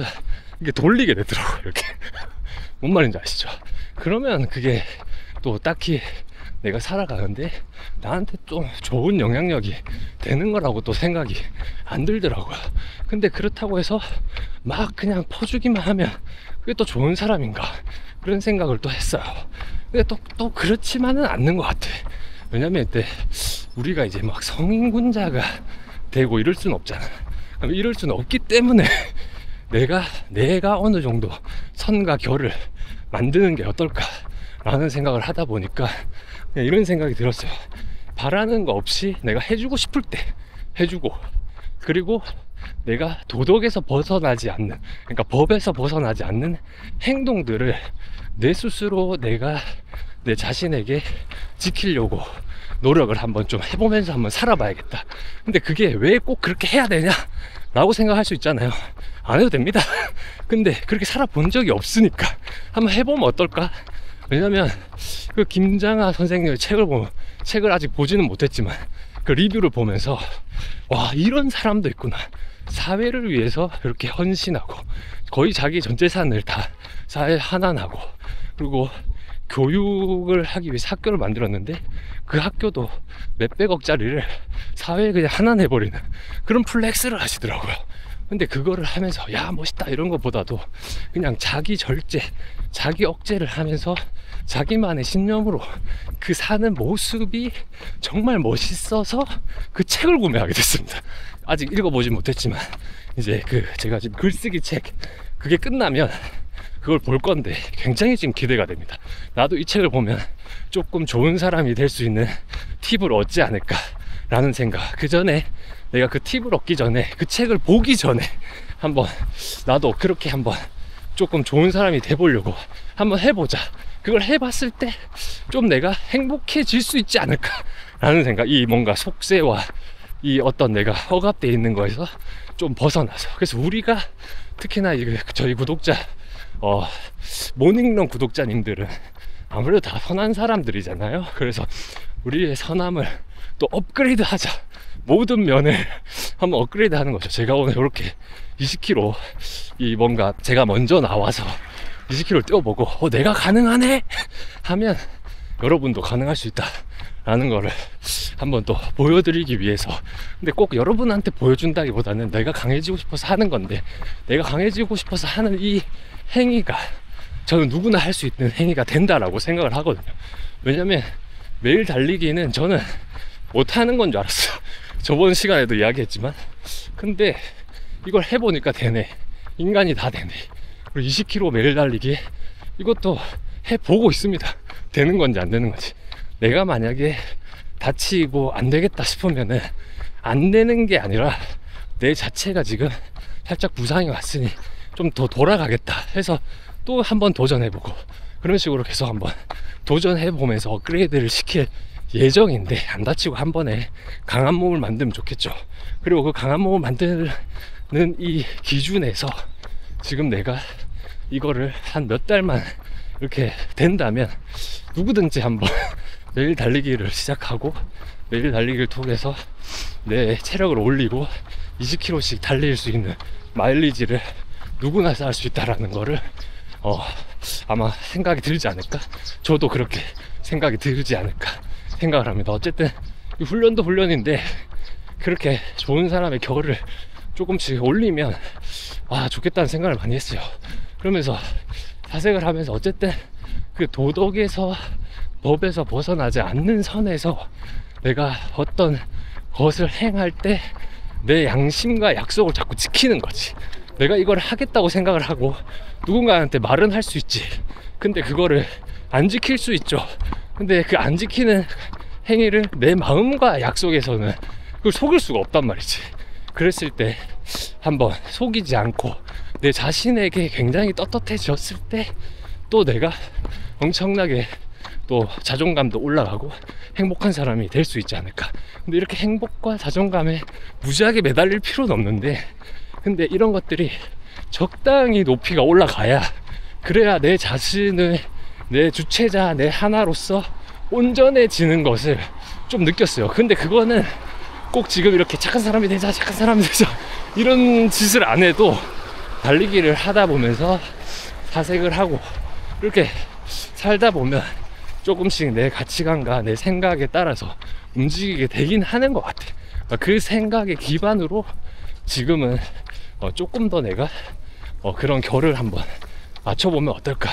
이렇게 돌리게 되더라고요. 이렇게 뭔 말인지 아시죠? 그러면 그게 또 딱히 내가 살아가는데 나한테 좀 좋은 영향력이 되는 거라고 또 생각이 안 들더라고요. 근데 그렇다고 해서 막 그냥 퍼주기만 하면 그게 또 좋은 사람인가, 그런 생각을 또 했어요. 근데 또 그렇지만은 않는 것 같아. 왜냐면 이때 우리가 이제 막 성인군자가 되고 이럴 수는 없잖아. 이럴 수는 없기 때문에 내가 어느 정도 선과 결을 만드는 게 어떨까라는 생각을 하다 보니까 그냥 이런 생각이 들었어요. 바라는 거 없이 내가 해주고 싶을 때 해주고, 그리고 내가 도덕에서 벗어나지 않는, 그러니까 법에서 벗어나지 않는 행동들을 내 스스로 내가 내 자신에게 지키려고 노력을 한번 좀 해보면서 한번 살아봐야겠다. 근데 그게 왜 꼭 그렇게 해야 되냐 라고 생각할 수 있잖아요. 안 해도 됩니다. 근데 그렇게 살아본 적이 없으니까 한번 해보면 어떨까? 왜냐면 그 김장하 선생님의 책을 아직 보지는 못했지만 그 리뷰를 보면서 와, 이런 사람도 있구나. 사회를 위해서 이렇게 헌신하고 거의 자기 전 재산을 다 사회에 환원하고, 그리고 교육을 하기 위해서 학교를 만들었는데 그 학교도 몇백억짜리를 사회에 그냥 환원해버리는 그런 플렉스를 하시더라고요. 근데 그거를 하면서 야, 멋있다 이런 것보다도 그냥 자기 절제, 자기 억제를 하면서 자기만의 신념으로 그 사는 모습이 정말 멋있어서 그 책을 구매하게 됐습니다. 아직 읽어보진 못했지만 이제 제가 지금 글쓰기 책 그게 끝나면 그걸 볼 건데 굉장히 지금 기대가 됩니다. 나도 이 책을 보면 조금 좋은 사람이 될 수 있는 팁을 얻지 않을까 라는 생각. 그 전에 내가 그 팁을 얻기 전에, 그 책을 보기 전에 한번 나도 그렇게 한번 조금 좋은 사람이 돼보려고 한번 해보자. 그걸 해봤을 때 좀 내가 행복해질 수 있지 않을까 라는 생각. 이 뭔가 속세와 이 어떤 내가 억압되어 있는 거에서 좀 벗어나서, 그래서 우리가 특히나 저희 구독자 모닝런 구독자님들은 아무래도 다 선한 사람들이잖아요. 그래서 우리의 선함을 또 업그레이드 하자, 모든 면을 한번 업그레이드 하는 거죠. 제가 오늘 이렇게 20km 뭔가 제가 먼저 나와서 20km를 뛰어보고 내가 가능하네 하면 여러분도 가능할 수 있다 라는 거를 한번 또 보여드리기 위해서. 근데 꼭 여러분한테 보여준다기보다는 내가 강해지고 싶어서 하는 건데, 내가 강해지고 싶어서 하는 이 행위가 저는 누구나 할 수 있는 행위가 된다라고 생각을 하거든요. 왜냐면 매일 달리기는 저는 못하는 건 줄 알았어요. 저번 시간에도 이야기했지만, 근데 이걸 해보니까 되네. 인간이 다 되네. 그리고 20km 매일 달리기, 이것도 해보고 있습니다. 되는 건지 안 되는 건지. 내가 만약에 다치고 안 되겠다 싶으면은 안 되는 게 아니라 내 자체가 지금 살짝 부상이 왔으니 좀 더 돌아가겠다 해서 또 한번 도전해보고, 그런 식으로 계속 한번 도전해보면서 업그레이드를 시킬 예정인데, 안 다치고 한 번에 강한 몸을 만들면 좋겠죠. 그리고 그 강한 몸을 만드는 이 기준에서 지금 내가 이거를 한 몇 달만 이렇게 된다면 누구든지 한번 매일 달리기를 시작하고, 매일 달리기를 통해서 내 체력을 올리고 20km씩 달릴 수 있는 마일리지를 누구나 쌓을 수 있다라는 거를 아마 생각이 들지 않을까? 저도 그렇게 생각이 들지 않을까 생각을 합니다. 어쨌든 이 훈련도 훈련인데 그렇게 좋은 사람의 결을 조금씩 올리면 좋겠다는 생각을 많이 했어요. 그러면서 사색을 하면서 어쨌든 그 도덕에서, 법에서 벗어나지 않는 선에서 내가 어떤 것을 행할 때 내 양심과 약속을 자꾸 지키는 거지. 내가 이걸 하겠다고 생각을 하고 누군가한테 말은 할 수 있지. 근데 그거를 안 지킬 수 있죠. 근데 그 안 지키는 행위를 내 마음과 약속에서는 그걸 속일 수가 없단 말이지. 그랬을 때 한번 속이지 않고 내 자신에게 굉장히 떳떳해졌을 때 또 내가 엄청나게 또 자존감도 올라가고 행복한 사람이 될 수 있지 않을까. 근데 이렇게 행복과 자존감에 무지하게 매달릴 필요는 없는데, 근데 이런 것들이 적당히 높이가 올라가야, 그래야 내 자신을, 내 주체자, 내 하나로서 온전해지는 것을 좀 느꼈어요. 근데 그거는 꼭 지금 이렇게 착한 사람이 되자, 착한 사람이 되자 이런 짓을 안 해도 달리기를 하다 보면서 사색을 하고 이렇게 살다 보면 조금씩 내 가치관과 내 생각에 따라서 움직이게 되긴 하는 것 같아. 그 생각의 기반으로 지금은 조금 더 내가 그런 결을 한번 맞춰보면 어떨까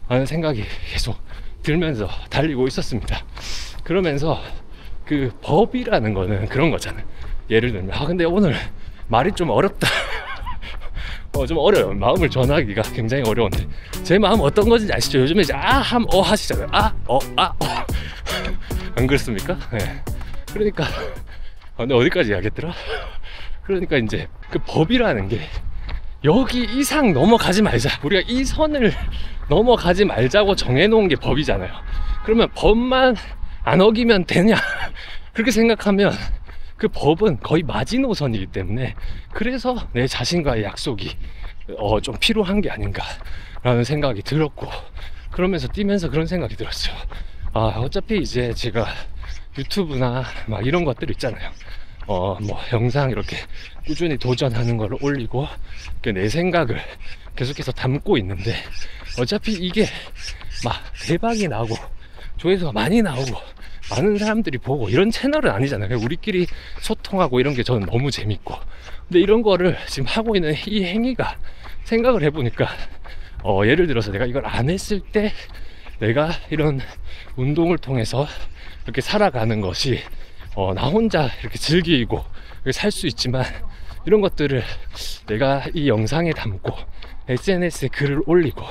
하는 생각이 계속 들면서 달리고 있었습니다. 그러면서 그 법이라는 거는 그런 거잖아요. 예를 들면 근데 오늘 말이 좀 어렵다. 좀 어려워요. 마음을 전하기가 굉장히 어려운데 제 마음 어떤 건지 아시죠? 요즘에 이제 하시잖아요. 안 그렇습니까? 네. 그러니까 근데 어디까지 이야기했더라? 그러니까 이제 그 법이라는 게 여기 이상 넘어가지 말자, 우리가 이 선을 넘어가지 말자고 정해놓은 게 법이잖아요. 그러면 법만 안 어기면 되냐? 그렇게 생각하면 그 법은 거의 마지노선이기 때문에, 그래서 내 자신과의 약속이 좀 필요한 게 아닌가라는 생각이 들었고, 그러면서 뛰면서 그런 생각이 들었어요. 어차피 이제 제가 유튜브나 막 이런 것들 있잖아요. 뭐 영상 이렇게 꾸준히 도전하는 걸 올리고 내 생각을 계속해서 담고 있는데, 어차피 이게 막 대박이 나고 조회수가 많이 나오고 많은 사람들이 보고 이런 채널은 아니잖아요. 우리끼리 소통하고 이런 게 저는 너무 재밌고, 근데 이런 거를 지금 하고 있는 이 행위가 생각을 해보니까 예를 들어서 내가 이걸 안 했을 때 내가 이런 운동을 통해서 이렇게 살아가는 것이 나 혼자 이렇게 즐기고 살 수 있지만, 이런 것들을 내가 이 영상에 담고 SNS에 글을 올리고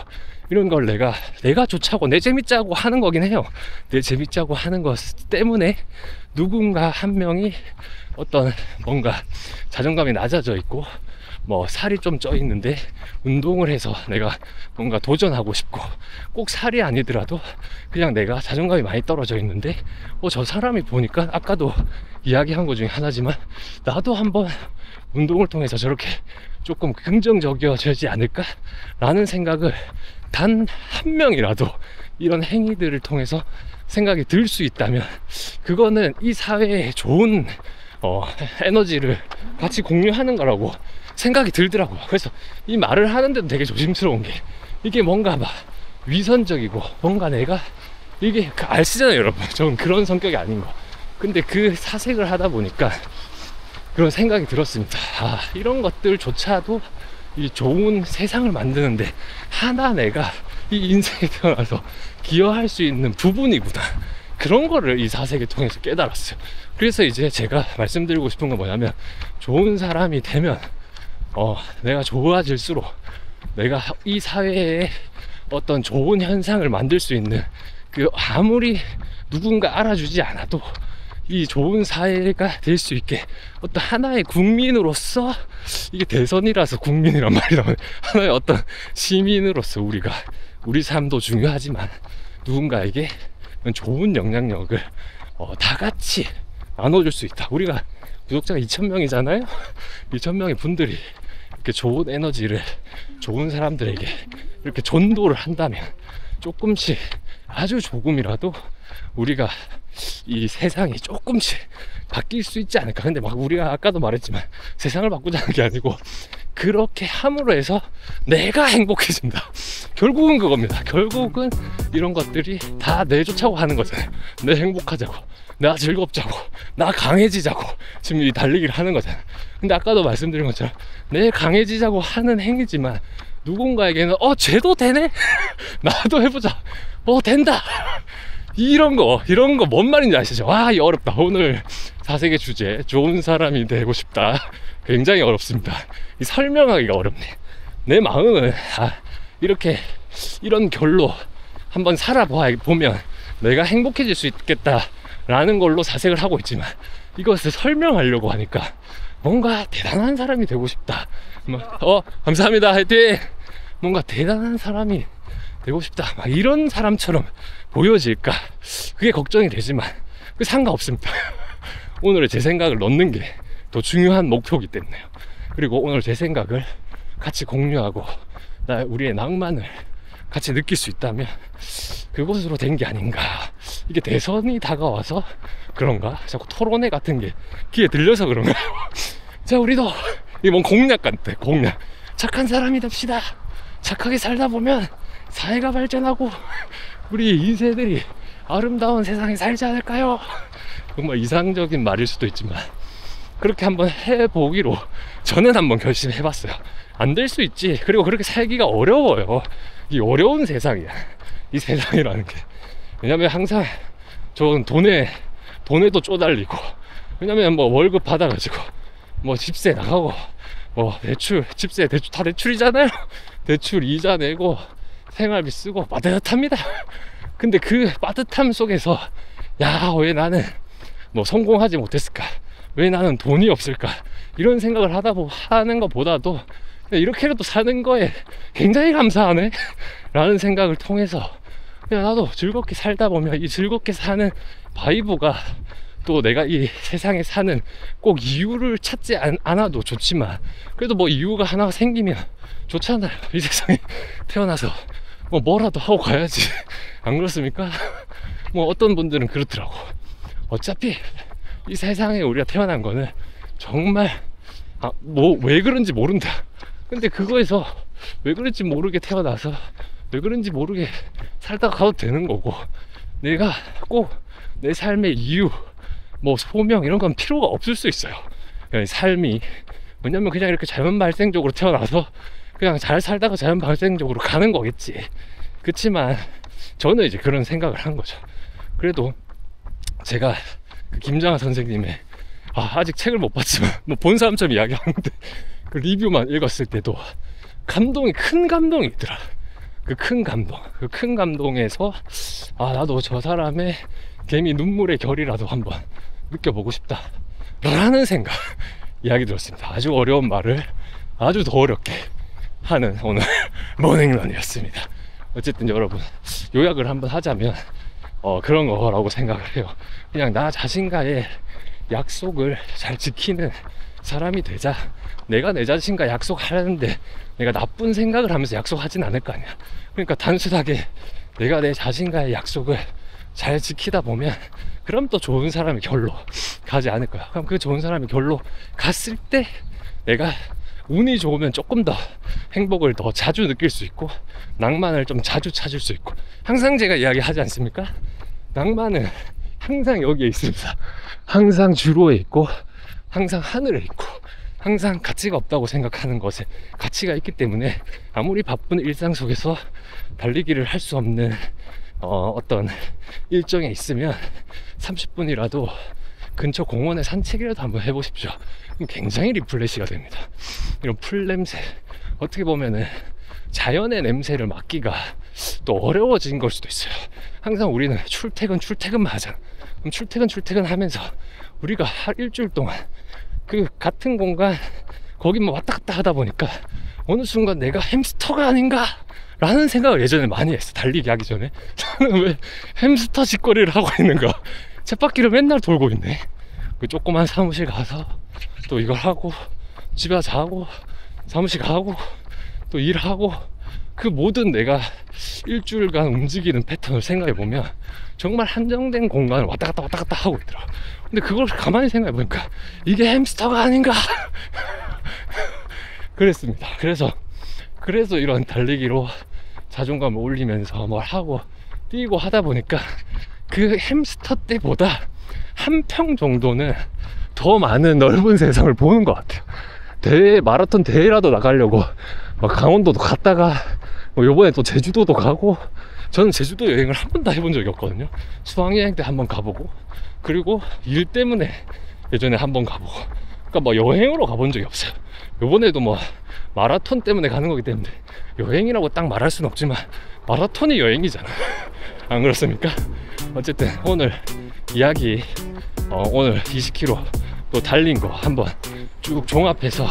이런 걸 내가 좋자고 내 재밌자고 하는 거긴 해요. 내 재밌자고 하는 것 때문에 누군가 한 명이 어떤 뭔가 자존감이 낮아져 있고 뭐 살이 좀 쪄 있는데 운동을 해서 내가 뭔가 도전하고 싶고, 꼭 살이 아니더라도 그냥 내가 자존감이 많이 떨어져 있는데 저 사람이 보니까 아까도 이야기한 것 중에 하나지만 나도 한번 운동을 통해서 저렇게 조금 긍정적이어지지 않을까 라는 생각을 단 한 명이라도 이런 행위들을 통해서 생각이 들 수 있다면, 그거는 이 사회에 좋은 에너지를 같이 공유하는 거라고 생각이 들더라고요. 그래서 이 말을 하는데도 되게 조심스러운 게, 이게 뭔가 막 위선적이고 뭔가 내가 이게 아시잖아요 여러분, 저는 그런 성격이 아닌 거. 근데 그 사색을 하다 보니까 그런 생각이 들었습니다. 이런 것들조차도 이 좋은 세상을 만드는데 하나 내가 이 인생에 태어나서 기여할 수 있는 부분이구나, 그런 거를 이 사색을 통해서 깨달았어요. 그래서 이제 제가 말씀드리고 싶은 건 뭐냐면, 좋은 사람이 되면 내가 좋아질수록 내가 이 사회에 어떤 좋은 현상을 만들 수 있는, 그 아무리 누군가 알아주지 않아도 이 좋은 사회가 될 수 있게 어떤 하나의 국민으로서, 이게 대선이라서 국민이란 말이 나오는, 하나의 어떤 시민으로서 우리가 우리 삶도 중요하지만 누군가에게 좋은 영향력을 다 같이 나눠줄 수 있다. 우리가 구독자가 2,000명이잖아요 2,000명의 분들이 이렇게 좋은 에너지를 좋은 사람들에게 이렇게 전도를 한다면 조금씩, 아주 조금이라도 우리가 이 세상이 조금씩 바뀔 수 있지 않을까. 근데 막 우리가 아까도 말했지만 세상을 바꾸자는 게 아니고, 그렇게 함으로 해서 내가 행복해진다. 결국은 그겁니다. 결국은 이런 것들이 다 내 좋자고 하는 거잖아요. 내 행복하자고, 나 즐겁자고, 나 강해지자고 지금 이 달리기를 하는 거잖아요. 근데 아까도 말씀드린 것처럼 내 강해지자고 하는 행위지만 누군가에게는 쟤도 되네? 나도 해보자. 된다. 이런 거 뭔 말인지 아시죠? 이 어렵다. 오늘 사색의 주제, 좋은 사람이 되고 싶다. 굉장히 어렵습니다. 이 설명하기가 어렵네. 내 마음은 이렇게 이런 결로 한번 살아보면 내가 행복해질 수 있겠다라는 걸로 사색을 하고 있지만, 이것을 설명하려고 하니까 뭔가 대단한 사람이 되고 싶다. 감사합니다. 화이팅! 뭔가 대단한 사람이 되고 싶다. 막 이런 사람처럼 보여질까? 그게 걱정이 되지만 그 상관없습니다. 오늘의 제 생각을 넣는 게 더 중요한 목표이기 때문에요. 그리고 오늘 제 생각을 같이 공유하고 우리의 낭만을 같이 느낄 수 있다면 그것으로 된 게 아닌가. 이게 대선이 다가와서 그런가? 자꾸 토론회 같은 게 귀에 들려서 그런가? 자, 우리도 이게 뭔 공약 같아. 공약. 착한 사람이 됩시다. 착하게 살다 보면 사회가 발전하고 우리 2세들이 아름다운 세상에 살지 않을까요? 정말 이상적인 말일 수도 있지만 그렇게 한번 해보기로 저는 한번 결심해봤어요. 안 될 수 있지. 그리고 그렇게 살기가 어려워요. 이 어려운 세상이야, 이 세상이라는 게. 왜냐면 항상 저는 돈에도 쪼달리고, 왜냐면 뭐 월급 받아가지고 뭐 집세 나가고 뭐 집세 대출 다 대출이잖아요. 대출 이자 내고 생활비 쓰고 빠듯합니다. 근데 그 빠듯함 속에서 왜 나는 뭐 성공하지 못했을까, 왜 나는 돈이 없을까, 이런 생각을 하는 것보다도 이렇게라도 사는 거에 굉장히 감사하네 라는 생각을 통해서 그냥 나도 즐겁게 살다 보면 이 즐겁게 사는 바이브가 또 내가 이 세상에 사는 꼭 이유를 찾지 않아도 좋지만 그래도 뭐 이유가 하나가 생기면 좋잖아요. 이 세상에 태어나서 뭐라도 하고 가야지. 안 그렇습니까? 뭐 어떤 분들은 그렇더라고. 어차피 이 세상에 우리가 태어난 거는 정말 왜 그런지 모른다. 근데 그거에서 왜 그런지 모르게 태어나서 왜 그런지 모르게 살다가 가도 되는 거고, 내가 꼭 내 삶의 이유, 뭐 소명 이런 건 필요가 없을 수 있어요. 삶이. 왜냐면 그냥 이렇게 자연 발생적으로 태어나서 그냥 잘 살다가 자연 발생적으로 가는 거겠지. 그치만 저는 이제 그런 생각을 한 거죠. 그래도 제가 그 김장하 선생님의 아직 책을 못 봤지만 뭐 본 사람처럼 이야기하는데 그 리뷰만 읽었을 때도 큰 감동이 있더라. 그 큰 감동에서 나도 저 사람의 개미 눈물의 결이라도 한번 느껴보고 싶다 라는 생각 이야기 들었습니다. 아주 어려운 말을 아주 더 어렵게 하는 오늘 모닝런이었습니다. 어쨌든 여러분, 요약을 한번 하자면 그런 거라고 생각을 해요. 그냥 나 자신과의 약속을 잘 지키는 사람이 되자. 내가 내 자신과 약속하는데 내가 나쁜 생각을 하면서 약속하진 않을 거 아니야. 그러니까 단순하게 내가 내 자신과의 약속을 잘 지키다 보면 그럼 또 좋은 사람이 결로 가지 않을 거야. 그럼 그 좋은 사람이 결로 갔을 때 내가 운이 좋으면 조금 더 행복을 더 자주 느낄 수 있고 낭만을 좀 자주 찾을 수 있고, 항상 제가 이야기하지 않습니까? 낭만은 항상 여기에 있습니다. 항상 주로에 있고 항상 하늘에 있고 항상 가치가 없다고 생각하는 것에 가치가 있기 때문에 아무리 바쁜 일상 속에서 달리기를 할 수 없는 어떤 일정에 있으면 30분이라도 근처 공원에 산책이라도 한번 해보십시오. 그럼 굉장히 리플레시가 됩니다. 이런 풀냄새, 어떻게 보면은 자연의 냄새를 맡기가 또 어려워진 걸 수도 있어요. 항상 우리는 출퇴근만 하잖아. 그럼 출퇴근 하면서 우리가 일주일 동안 그 같은 공간 거기만 왔다 갔다 하다 보니까 어느 순간 내가 햄스터가 아닌가 라는 생각을 예전에 많이 했어. 달리기 하기 전에 저는 왜 햄스터 짓거리를 하고 있는가, 쳇바퀴를 맨날 돌고 있네. 그 조그만 사무실 가서 또 이걸 하고 집에 와서 자고 사무실 가고 또 일하고, 그 모든 내가 일주일간 움직이는 패턴을 생각해 보면 정말 한정된 공간을 왔다 갔다 하고 있더라. 근데 그걸 가만히 생각해 보니까 이게 햄스터가 아닌가 그랬습니다. 그래서 이런 달리기로 자존감을 올리면서 뭘 하고 뛰고 하다 보니까 그 햄스터 때보다 한 평 정도는 더 많은 넓은 세상을 보는 것 같아요. 마라톤 대회라도 나가려고 막 강원도도 갔다가 요번에 또 제주도도 가고, 저는 제주도 여행을 한 번도 해본 적이 없거든요. 수학여행 때 한 번 가보고, 그리고 일 때문에 예전에 한 번 가보고, 그러니까 뭐 여행으로 가본 적이 없어요. 요번에도 뭐 마라톤 때문에 가는 거기 때문에 여행이라고 딱 말할 수는 없지만 마라톤이 여행이잖아. 안 그렇습니까? 어쨌든 오늘 이야기, 오늘 20km 또 달린 거 한번 쭉 종합해서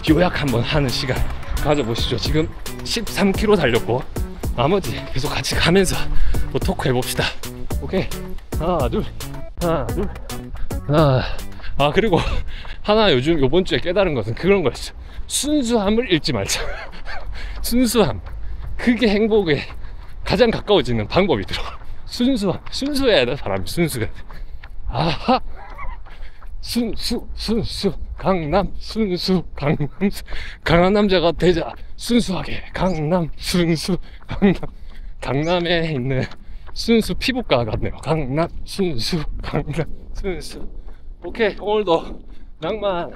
요약 한번 하는 시간 가져보시죠. 지금 13km 달렸고 나머지 계속 같이 가면서 또 토크 해봅시다. 오케이, 하나 둘. 그리고 하나 요번 주에 깨달은 것은 그런 거였어. 순수함을 잃지 말자. 순수함, 그게 행복에 가장 가까워지는 방법이더라고. 순수해야 돼. 사람이 순수해야 돼. 아하, 순수 강남, 순수 강남, 강한 남자가 되자. 순수하게 강남, 순수 강남. 강남에 있는 순수 피부과 같네요. 강남, 순수 강남, 순수. 오케이, 오늘도 낭만.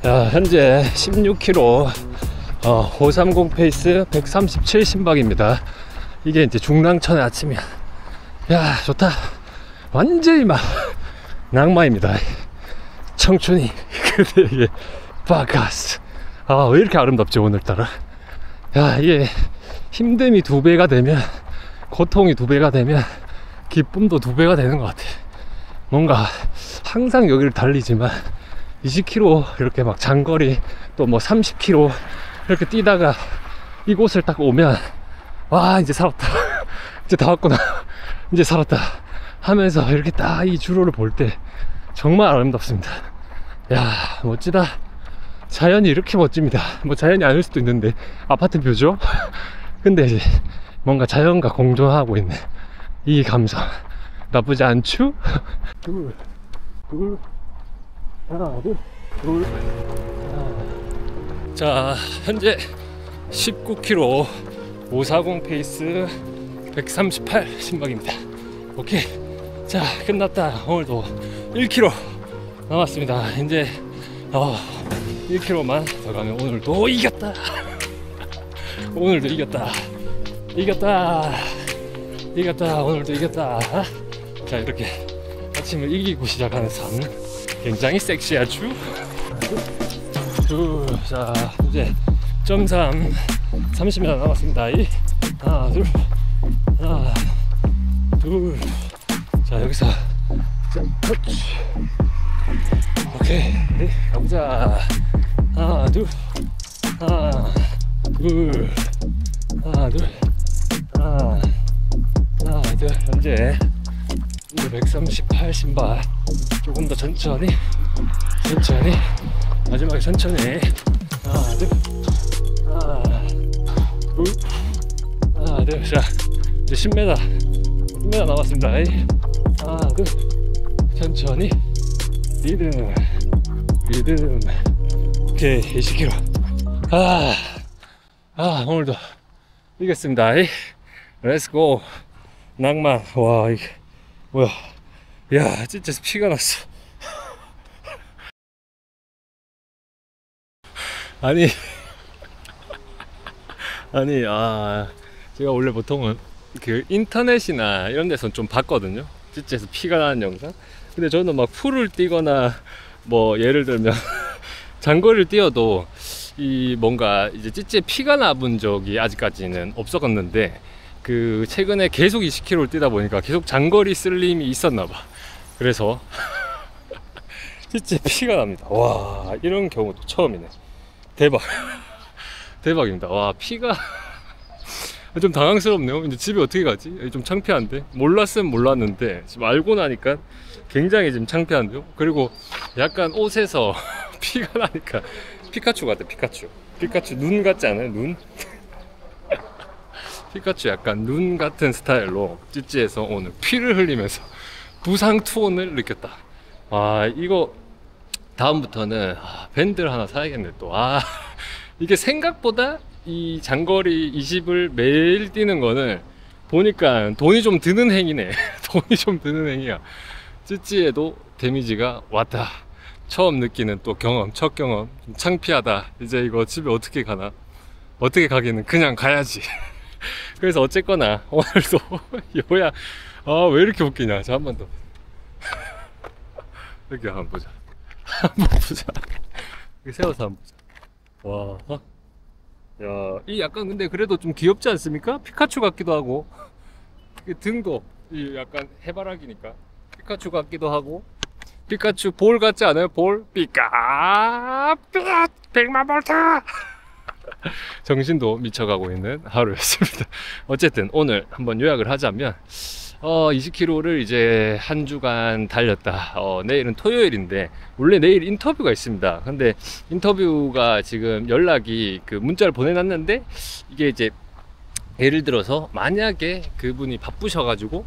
야, 현재 16km 530 페이스 137 심박입니다. 이게 이제 중랑천의 아침이야. 야, 좋다. 완전히 막 낭만입니다. 청춘이 그대의 바카스. 왜 이렇게 아름답지 오늘따라. 야, 이게 힘듦이 2배가 되면, 고통이 2배가 되면 기쁨도 2배가 되는 것 같아. 뭔가 항상 여기를 달리지만 20km 이렇게 막 장거리 또 뭐 30km 이렇게 뛰다가 이곳을 딱 오면 와, 이제 살았다. 이제 다 왔구나. 이제 살았다 하면서 이렇게 딱 이 주로를 볼 때 정말 아름답습니다. 야, 멋지다. 자연이 이렇게 멋집니다. 뭐 자연이 아닐 수도 있는데 아파트 뷰죠. 근데 이제 뭔가 자연과 공존하고 있는 이 감성 나쁘지 않죠? 둘 하나 둘. 자, 현재 19km 540 페이스 138 심박입니다. 오케이, 자, 끝났다. 오늘도 1km 남았습니다. 이제 1km만 더 가면 오늘도 이겼다. 오늘도 이겼다. 오늘도 이겼다. 자, 이렇게 아침을 이기고 시작하는 삶 굉장히 섹시하죠? 자, 이제 0.3 30m 남았습니다. 하나 둘. 둘. 자, 여기서. 자, 터치. 오케이. 가보자. 하나, 둘. 하나, 둘. 하나, 둘. 하나, 둘. 현재 138 신발. 조금 더 천천히. 마지막에 천천히. 하나, 둘. 하나, 둘. 하나, 둘. 자, 이제 10m 남았습니다. 하나, 둘. 천천히. 리듬. 오케이, 20km. 오늘도 이겼습니다. 렛츠고. 낭만. 와, 이게 뭐야. 야, 진짜 피가 났어. 아니, 제가 원래 보통은 그 인터넷이나 이런 데서 좀 봤거든요. 찌찌에서 피가 나는 영상. 근데 저는 막 풀을 뛰거나 뭐 예를 들면 장거리를 뛰어도 이 뭔가 이제 찌찌에 피가 나본 적이 아직까지는 없었는데, 그 최근에 계속 20km를 뛰다 보니까 계속 장거리 쓸림이 있었나 봐. 그래서 찌찌에 피가 납니다. 와, 이런 경우도 처음이네. 대박입니다. 와, 피가 좀 당황스럽네요. 이제 집에 어떻게 가지? 좀 창피한데. 몰랐으면 몰랐는데 지금 알고 나니까 굉장히 지금 창피한데요. 그리고 약간 옷에서 피가 나니까 피카츄 같아. 피카츄 눈 같지 않아요? 눈? 피카츄 약간 눈 같은 스타일로 찌찌에서 오늘 피를 흘리면서 부상 투혼을 느꼈다. 와, 이거 다음부터는 밴드를 하나 사야겠네 또. 이게 생각보다 이 장거리 20을 매일 뛰는 거는 보니까 돈이 좀 드는 행위네. 돈이 좀 드는 행위야. 찌찌에도 데미지가 왔다. 처음 느끼는 또 경험, 첫 경험. 좀 창피하다. 이제 이거 집에 어떻게 가나? 어떻게 가기는 그냥 가야지. 그래서 어쨌거나 오늘도 요야, 왜 이렇게 웃기냐. 자, 한 번 더. 이렇게 한번 보자. 이렇게 세워서 한번 보자. 와, 야, 이 약간 근데 그래도 좀 귀엽지 않습니까? 피카츄 같기도 하고, 등도 이 약간 해바라기니까 피카츄 같기도 하고. 피카츄 볼 같지 않아요? 볼? 삐까 100만 볼트. 정신도 미쳐가고 있는 하루였습니다. 어쨌든 오늘 한번 요약을 하자면 20km를 이제 한 주간 달렸다. 내일은 토요일인데 원래 내일 인터뷰가 있습니다. 근데 인터뷰가 지금 연락이 그 문자를 보내놨는데, 이게 이제 예를 들어서 만약에 그분이 바쁘셔가지고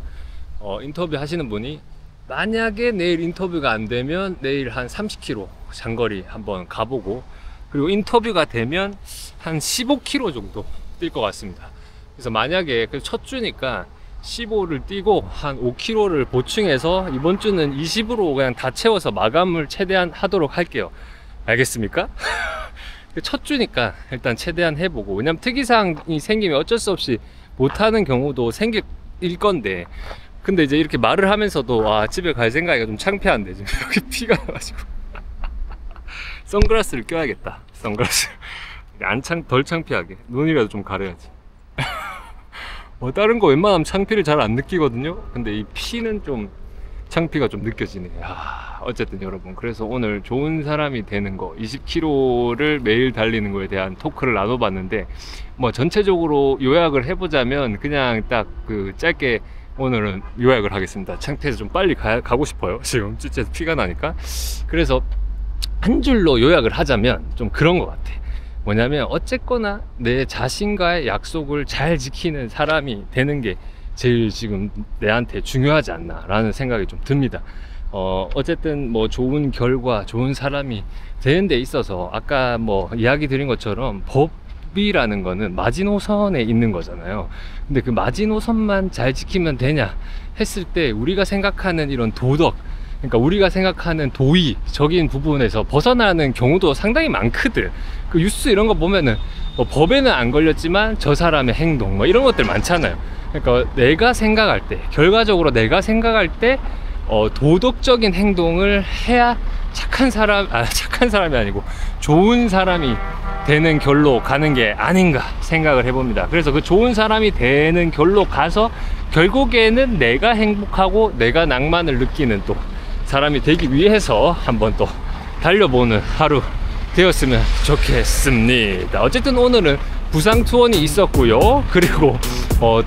인터뷰 하시는 분이 만약에 내일 인터뷰가 안 되면 내일 한 30km 장거리 한번 가보고, 그리고 인터뷰가 되면 한 15km 정도 뛸 것 같습니다. 그래서 만약에 첫 주니까 15를 뛰고 한 5km를 보충해서 이번 주는 20으로 그냥 다 채워서 마감을 최대한 하도록 할게요. 알겠습니까? 첫 주니까 일단 최대한 해보고, 왜냐면 특이사항이 생기면 어쩔 수 없이 못하는 경우도 생길 건데, 근데 이제 이렇게 말을 하면서도 집에 갈 생각이 좀 창피한데 지금 여기 피가 나가지고 선글라스를 껴야겠다. 선글라스 덜 창피하게 눈이라도 좀 가려야지. 다른 거 웬만하면 창피를 잘 안 느끼거든요. 근데 이 피는 좀 창피가 좀 느껴지네. 어쨌든 여러분, 그래서 오늘 좋은 사람이 되는 거 20km를 매일 달리는 거에 대한 토크를 나눠봤는데, 뭐 전체적으로 요약을 해보자면 그냥 딱 그 짧게 오늘은 요약을 하겠습니다. 창피해서 좀 빨리 가고 싶어요. 지금 찌찌에서 피가 나니까. 그래서 한 줄로 요약을 하자면 좀 그런 것 같아. 뭐냐면 어쨌거나 내 자신과의 약속을 잘 지키는 사람이 되는 게 제일 지금 내한테 중요하지 않나 라는 생각이 좀 듭니다. 어쨌든 뭐 좋은 결과, 좋은 사람이 되는 데 있어서 아까 뭐 이야기 드린 것처럼 법이라는 거는 마지노선에 있는 거잖아요. 근데 그 마지노선만 잘 지키면 되냐 했을 때 우리가 생각하는 이런 도덕, 그러니까 우리가 생각하는 도의적인 부분에서 벗어나는 경우도 상당히 많거든. 그 뉴스 이런 거 보면은 뭐 법에는 안 걸렸지만 저 사람의 행동 뭐 이런 것들 많잖아요. 그러니까 내가 생각할 때, 결과적으로 내가 생각할 때 도덕적인 행동을 해야 착한 사람이 아니고 좋은 사람이 되는 결로 가는 게 아닌가 생각을 해봅니다. 그래서 그 좋은 사람이 되는 결로 가서 결국에는 내가 행복하고 내가 낭만을 느끼는 또 사람이 되기 위해서 한번 또 달려보는 하루 되었으면 좋겠습니다. 어쨌든 오늘은 부상 투혼이 있었고요. 그리고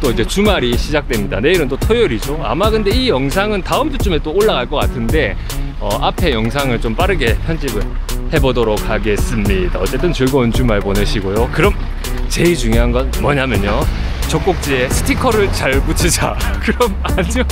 또 이제 주말이 시작됩니다. 내일은 또 토요일이죠. 아마 근데 이 영상은 다음 주쯤에 또 올라갈 것 같은데 앞에 영상을 좀 빠르게 편집을 해보도록 하겠습니다. 어쨌든 즐거운 주말 보내시고요. 그럼 제일 중요한 건 뭐냐면요, 젖꼭지에 스티커를 잘 붙이자. 그럼 안녕.